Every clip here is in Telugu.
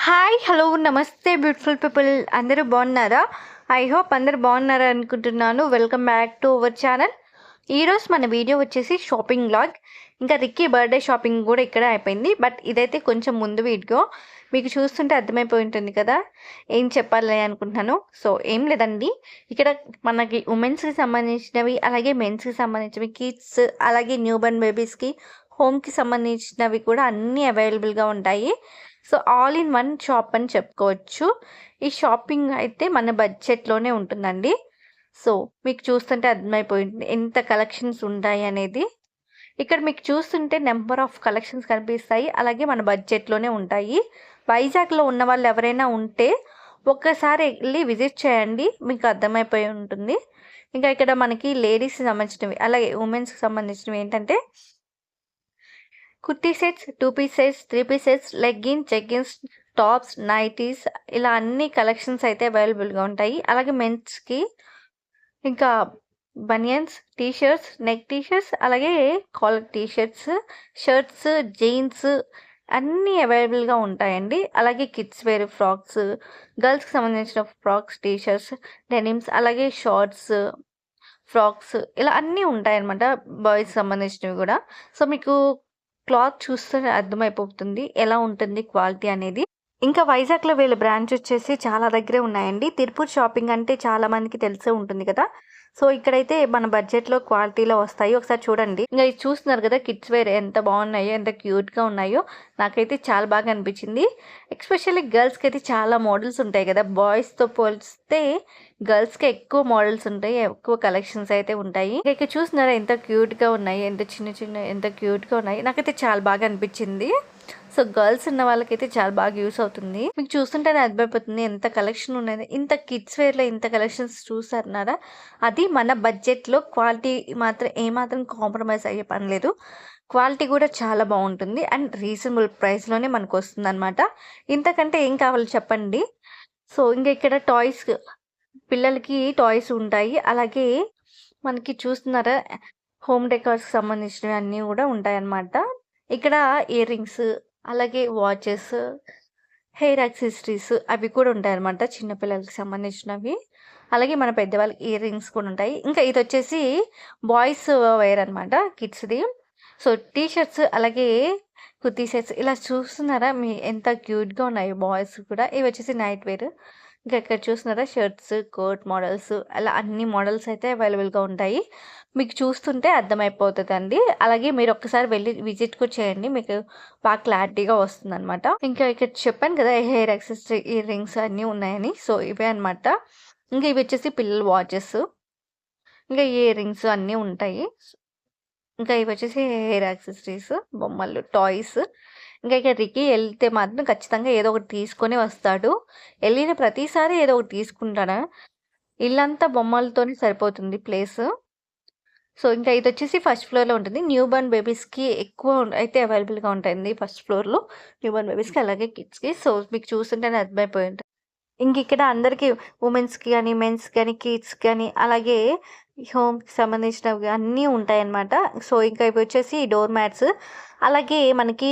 హాయ్ హలో నమస్తే బ్యూటిఫుల్ పీపుల్ అందరూ బాగున్నారా? ఐ హోప్ అందరూ బాగున్నారా అనుకుంటున్నాను. Welcome back to our channel. ఈరోజు మన వీడియో వచ్చేసి షాపింగ్ వ్లాగ్. ఇంకా రిక్కీ బర్త్డే షాపింగ్ కూడా ఇక్కడే అయిపోయింది. బట్ ఇదైతే కొంచెం ముందు వీడియో, మీకు చూస్తుంటే అర్థమైపోయి ఉంటుంది కదా ఏం చెప్పాలి అనుకుంటున్నాను. సో ఏం లేదండి, ఇక్కడ మనకి ఉమెన్స్కి సంబంధించినవి, అలాగే మెన్స్కి సంబంధించినవి, కిడ్స్, అలాగే న్యూ బర్న్ బేబీస్కి, హోమ్కి సంబంధించినవి కూడా అన్నీ అవైలబుల్గా ఉంటాయి. So all in one shop అని చెప్పుకోవచ్చు. ఈ షాపింగ్ అయితే మన బడ్జెట్లోనే ఉంటుందండి. సో మీకు చూస్తుంటే అర్థమైపోయింది ఎంత కలెక్షన్స్ ఉంటాయి అనేది. ఇక్కడ మీకు చూస్తుంటే నెంబర్ ఆఫ్ కలెక్షన్స్ కనిపిస్తాయి, అలాగే మన బడ్జెట్లోనే ఉంటాయి. వైజాగ్లో ఉన్న వాళ్ళు ఎవరైనా ఉంటే ఒక్కసారి వెళ్ళి విజిట్ చేయండి, మీకు అర్థమైపోయి ఉంటుంది. ఇంకా ఇక్కడ మనకి లేడీస్కి సంబంధించినవి, అలాగే ఉమెన్స్కి సంబంధించినవి ఏంటంటే kurti sets, 2 piece sets, 3 piece sets, leggings, jeggings, tops, nighties, ఇలా అన్ని కలెక్షన్స్ అయితే అవైలబుల్గా ఉంటాయి. అలాగే మెన్స్కి ఇంకా banians, T shirts, neck T shirts, అలాగే collar T shirts, shirts, jeans అన్నీ అవైలబుల్గా ఉంటాయండి. అలాగే కిడ్స్ వేర్ ఫ్రాక్స్, గర్ల్స్కి సంబంధించిన ఫ్రాక్స్, టీ షర్ట్స్, డెనిమ్స్, అలాగే షార్ట్స్, ఫ్రాక్స్, ఇలా అన్నీ ఉంటాయన్నమాట. బాయ్స్ సంబంధించినవి కూడా. సో మీకు క్లాత్ చూస్తేనే అర్థమైపోతుంది ఎలా ఉంటుంది క్వాలిటీ అనేది. ఇంకా వైజాగ్లో వీళ్ళ బ్రాంచ్ వచ్చేసి చాలా దగ్గరే ఉన్నాయండి. తిరుపూర్ షాపింగ్ అంటే చాలా మందికి తెలిసే ఉంటుంది కదా. సో ఇక్కడైతే మన బడ్జెట్లో క్వాలిటీలో వస్తాయి, ఒకసారి చూడండి. ఇంకా ఇది చూస్తున్నారు కదా, కిడ్స్ వేర్ ఎంత బాగున్నాయో, ఎంత క్యూట్గా ఉన్నాయో. నాకైతే చాలా బాగా అనిపించింది. ఎస్పెషల్లీ గర్ల్స్కి అయితే చాలా మోడల్స్ ఉంటాయి కదా, బాయ్స్తో పోలిస్తే గర్ల్స్కి ఎక్కువ మోడల్స్ ఉంటాయి, ఎక్కువ కలెక్షన్స్ అయితే ఉంటాయి. ఇక్కడ చూస్తున్నారా ఎంత క్యూట్గా ఉన్నాయి, ఎంత చిన్న ఎంత క్యూట్గా ఉన్నాయి. నాకైతే చాలా బాగా అనిపించింది. సో గర్ల్స్ ఉన్న వాళ్ళకైతే చాలా బాగా యూస్ అవుతుంది. మీకు చూస్తుంటేనే అర్థమైపోతుంది ఎంత కలెక్షన్ ఉన్నది. ఇంత కిడ్స్ వేర్లో ఇంత కలెక్షన్స్ చూస్తున్నారా, అది మన బడ్జెట్లో. క్వాలిటీ మాత్రం ఏమాత్రం కాంప్రమైజ్ అయ్యే పని లేదు. క్వాలిటీ కూడా చాలా బాగుంటుంది అండ్ రీజనబుల్ ప్రైస్లోనే మనకు వస్తుంది అనమాట. ఇంతకంటే ఏం కావాలి చెప్పండి. సో ఇంకా ఇక్కడ టాయ్స్, పిల్లలకి టాయ్స్ ఉంటాయి. అలాగే మనకి చూస్తున్నారా హోమ్ డెకార్స్కి సంబంధించినవి అన్నీ కూడా ఉంటాయన్నమాట. ఇక్కడ ఇయర్ రింగ్స్, అలాగే వాచెస్, హెయిర్ యాక్సెసరీస్ అవి కూడా ఉంటాయన్నమాట, చిన్నపిల్లలకి సంబంధించినవి. అలాగే మన పెద్దవాళ్ళకి ఇయర్ రింగ్స్ కూడా ఉంటాయి. ఇంకా ఇది వచ్చేసి బాయ్స్ వేర్ అనమాట, కిడ్స్ది. సో టీ షర్ట్స్, అలాగే కుర్తీ సెట్స్, ఇలా చూస్తున్నారా మీ ఎంత క్యూట్గా ఉన్నాయి బాయ్స్ కూడా. ఇవి వచ్చేసి నైట్ వేర్. ఇంకా ఇక్కడ చూస్తున్నారా షర్ట్స్, కోట్ మోడల్స్, అలా అన్ని మోడల్స్ అయితే అవైలబుల్గా ఉంటాయి. మీకు చూస్తుంటే అర్థమైపోతుందండి. అలాగే మీరు ఒక్కసారి వెళ్ళి విజిట్ కూడా చేయండి, మీకు బాగా క్లారిటీగా వస్తుంది అనమాట. ఇంకా ఇక్కడ చెప్పాను కదా హెయిర్ యాక్సెసరీ, ఇయర్ రింగ్స్ అన్నీ ఉన్నాయని. సో ఇవే అనమాట. ఇంకా ఇవి వచ్చేసి పిల్లల వాచెస్, ఇంకా ఇయర్ రింగ్స్ అన్నీ ఉంటాయి. ఇంకా ఇవి వచ్చేసి హెయిర్ యాక్సెసరీస్, బొమ్మలు, టాయ్స్. ఇంకా ఇక్కడ రికీ వెళ్తే మాత్రం ఖచ్చితంగా ఏదో ఒకటి తీసుకొని వస్తాడు. వెళ్ళిన ప్రతిసారి ఏదో ఒకటి తీసుకుంటాడు. ఇల్లంతా బొమ్మలతోనే సరిపోతుంది ప్లేస్. సో ఇంకా ఇది వచ్చేసి ఫస్ట్ ఫ్లోర్లో ఉంటుంది. న్యూ బర్న్ బేబీస్కి ఎక్కువ అయితే అవైలబుల్గా ఉంటాయండి ఫస్ట్ ఫ్లోర్లో, న్యూ బర్న్ బేబీస్కి, అలాగే కిడ్స్కి. సో మీకు చూస్తుంటేనే అర్థమైపోయి ఉంటుంది. ఇంక ఇక్కడ అందరికీ ఉమెన్స్కి కానీ, మెన్స్ కానీ, కిడ్స్ కానీ, అలాగే హోమ్కి సంబంధించినవి అన్నీ ఉంటాయన్నమాట. సో ఇంకా ఇవి వచ్చేసి డోర్ మ్యాట్స్, అలాగే మనకి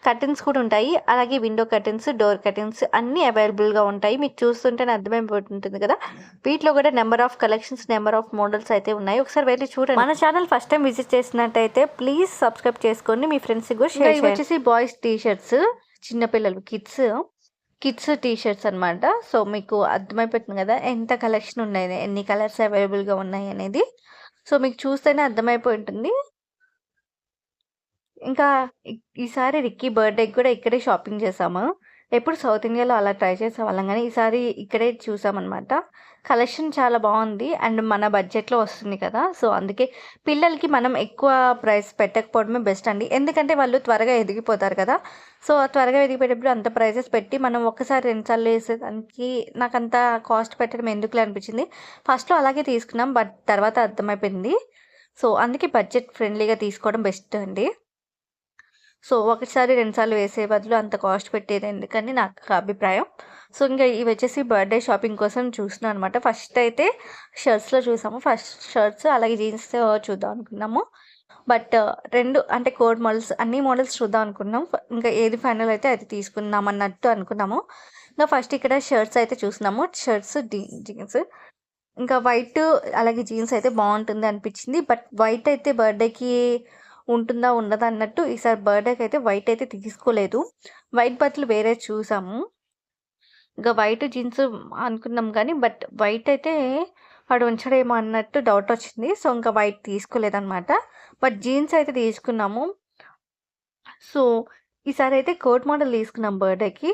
కర్టన్స్ కూడా ఉంటాయి. అలాగే విండో కర్టన్స్, డోర్ కర్టన్స్ అన్నీ అవైలబుల్గా ఉంటాయి. మీకు చూస్తుంటేనే అర్థమైపోతుంటుంది కదా. వీటిలో కూడా number of collections, number of models అయితే ఉన్నాయి. ఒకసారి వెళ్ళి చూడండి. మన ఛానల్ ఫస్ట్ టైం విజిట్ చేసినట్టయితే ప్లీజ్ సబ్స్క్రైబ్ చేసుకోండి, మీ ఫ్రెండ్స్కి కూడా షేర్ చేయండి. వచ్చేసి బాయ్స్ టీ షర్ట్స్, చిన్నపిల్లలు కిడ్స్ టీ షర్ట్స్ అనమాట. సో మీకు అర్థమైపోతుంది కదా ఎంత కలెక్షన్ ఉన్నాయి, ఎన్ని కలర్స్ అవైలబుల్గా ఉన్నాయి అనేది. సో మీకు చూస్తేనే అర్థమైపోయి ఉంటుంది. ఇంకా ఈసారి రిక్కీ బర్త్డేకి కూడా ఇక్కడే షాపింగ్ చేసాము. ఎప్పుడు సౌత్ ఇండియాలో అలా ట్రై చేసేవాళ్ళం, కానీ ఈసారి ఇక్కడే చూసామన్నమాట. కలెక్షన్ చాలా బాగుంది అండ్ మన బడ్జెట్లో వస్తుంది కదా. సో అందుకే పిల్లలకి మనం ఎక్కువ ప్రైస్ పెట్టకపోవడమే బెస్ట్ అండి, ఎందుకంటే వాళ్ళు త్వరగా ఎదిగిపోతారు కదా. సో త్వరగా ఎదిగిపోయేటప్పుడు అంత ప్రైజెస్ పెట్టి మనం ఒకసారి రెండుసార్లు వేసేదానికి నాకు అంత కాస్ట్ పెట్టడం ఎందుకులే అనిపించింది. ఫస్ట్లో అలాగే తీసుకున్నాం, బట్ తర్వాత అర్థమైపోయింది. సో అందుకే బడ్జెట్ ఫ్రెండ్లీగా తీసుకోవడం బెస్ట్ అండి. సో ఒకసారి రెండుసార్లు వేసే బదులు అంత కాస్ట్ పెట్టేది ఎందుకని నాకు అభిప్రాయం. సో ఇంకా ఇవి వచ్చేసి బర్త్డే షాపింగ్ కోసం చూస్తున్నాను అనమాట. ఫస్ట్ అయితే షర్ట్స్లో చూసాము, ఫస్ట్ షర్ట్స్ అలాగే జీన్స్తో చూద్దాం అనుకున్నాము. బట్ 2 అంటే కోడ్ మోడల్స్ అన్ని మోడల్స్ చూద్దాం అనుకున్నాం. ఇంకా ఏది ఫైనల్ అయితే అది తీసుకుందాం అన్నట్టు అనుకున్నాము. ఇంకా ఫస్ట్ ఇక్కడ షర్ట్స్ అయితే చూస్తున్నాము. Shirts, jeans. ఇంకా వైట్ అలాగే జీన్స్ అయితే బాగుంటుంది అనిపించింది. బట్ వైట్ అయితే బర్త్డేకి ఉంటుందా ఉండదా అన్నట్టు ఈసారి బర్త్డేకి అయితే వైట్ అయితే తీసుకోలేదు. వైట్ బదులు వేరే చూసాము. ఇంకా వైట్ జీన్స్ అనుకున్నాం కానీ బట్ వైట్ అయితే వాడు ఉంచడేమో అన్నట్టు డౌట్ వచ్చింది. సో ఇంకా వైట్ తీసుకోలేదన్నమాట. బట్ జీన్స్ అయితే తీసుకున్నాము. సో ఈసారి అయితే కోట్ మోడల్ తీసుకున్నాం బర్త్డేకి.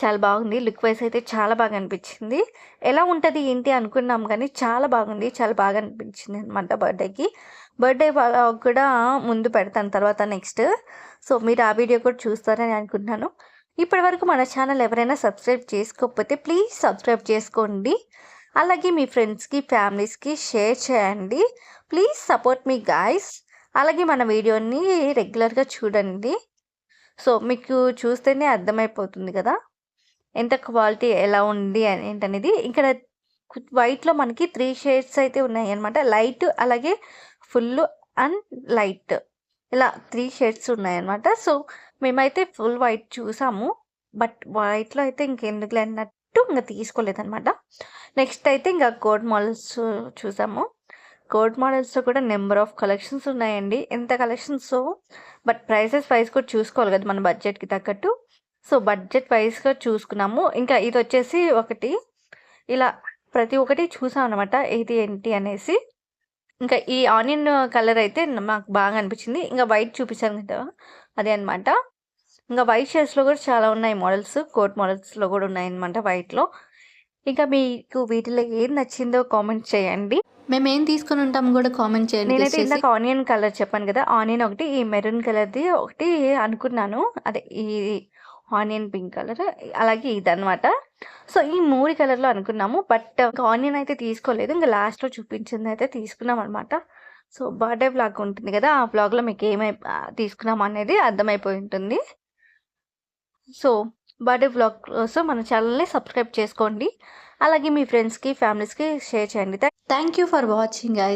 చాలా బాగుంది. లుక్ వైస్ అయితే చాలా బాగా అనిపించింది. ఎలా ఉంటుంది ఏంటి అనుకున్నాం కానీ చాలా బాగుంది. చాలా బాగా అనిపించింది అనమాట బర్త్డేకి. బర్త్డే వ్లాగ్ కూడా ముందు పెడతాను తర్వాత నెక్స్ట్. సో మీరు ఆ వీడియో కూడా చూస్తారని అనుకుంటున్నాను. ఇప్పటి వరకు మన ఛానల్ ఎవరైనా సబ్స్క్రైబ్ చేసుకోకపోతే ప్లీజ్ సబ్స్క్రైబ్ చేసుకోండి. అలాగే మీ ఫ్రెండ్స్కి, ఫ్యామిలీస్కి షేర్ చేయండి. Please support me guys. అలాగే మన వీడియోని రెగ్యులర్గా చూడండి. సో మీకు చూస్తేనే అర్థమైపోతుంది కదా ఎంత క్వాలిటీ ఎలా ఉంది ఏంటనేది. ఇక్కడ వైట్లో మనకి 3 షేడ్స్ అయితే ఉన్నాయి అనమాట. లైట్, అలాగే ఫుల్ అండ్ లైట్, ఇలా 3 షేడ్స్ ఉన్నాయన్నమాట. సో మేమైతే ఫుల్ వైట్ చూసాము. బట్ వైట్లో అయితే ఇంకెందుకులే అన్నట్టు ఇంకా తీసుకోలేదన్నమాట. నెక్స్ట్ అయితే ఇంకా కోట్ మోడల్స్ చూసాము. కోట్ మోడల్స్లో కూడా నెంబర్ ఆఫ్ కలెక్షన్స్ ఉన్నాయండి. ఎంత కలెక్షన్స్, బట్ ప్రైసెస్ వైజ్ కూడా చూసుకోవాలి కదా మన బడ్జెట్కి తగ్గట్టు. సో బడ్జెట్ వైజ్గా చూసుకున్నాము. ఇంకా ఇది వచ్చేసి ఒకటి ఇలా ప్రతి ఒక్కటి చూసాం అనమాట ఏది ఏంటి అనేసి. ఇంకా ఈ ఆనియన్ కలర్ అయితే మాకు బాగా అనిపించింది. ఇంకా వైట్ చూపించాను కదా అదే అనమాట. ఇంకా వైట్ షేడ్స్లో కూడా చాలా ఉన్నాయి మోడల్స్. కోట్ మోడల్స్లో కూడా ఉన్నాయన్నమాట వైట్లో. ఇంకా మీకు వీటిలో ఏది నచ్చిందో కామెంట్ చేయండి. మేము ఏం తీసుకొని ఉంటాము కూడా కామెంట్ చేయండి. నేనైతే ఇందాక ఆనియన్ కలర్ చెప్పాను కదా, ఆనియన్ ఒకటి, ఈ మెరూన్ కలర్ది ఒకటి అనుకున్నాను. అదే ఈ ఆనియన్ పింక్ కలర్, అలాగే ఇదనమాట. సో ఈ 3 కలర్లో అనుకున్నాము. బట్ ఆనియన్ అయితే తీసుకోలేదు. ఇంకా లాస్ట్లో చూపించింది అయితే తీసుకున్నాం అనమాట. సో బర్త్డే వ్లాగ్ ఉంటుంది కదా, ఆ వ్లాగ్లో మీకు తీసుకున్నాం అనేది అర్థమైపోయి ఉంటుంది. సో బర్త్డే వ్లాగ్ కోసం మన ఛానల్ని సబ్స్క్రైబ్ చేసుకోండి. అలాగే మీ ఫ్రెండ్స్కి, ఫ్యామిలీస్కి షేర్ చేయండి. Thank you for watching guys.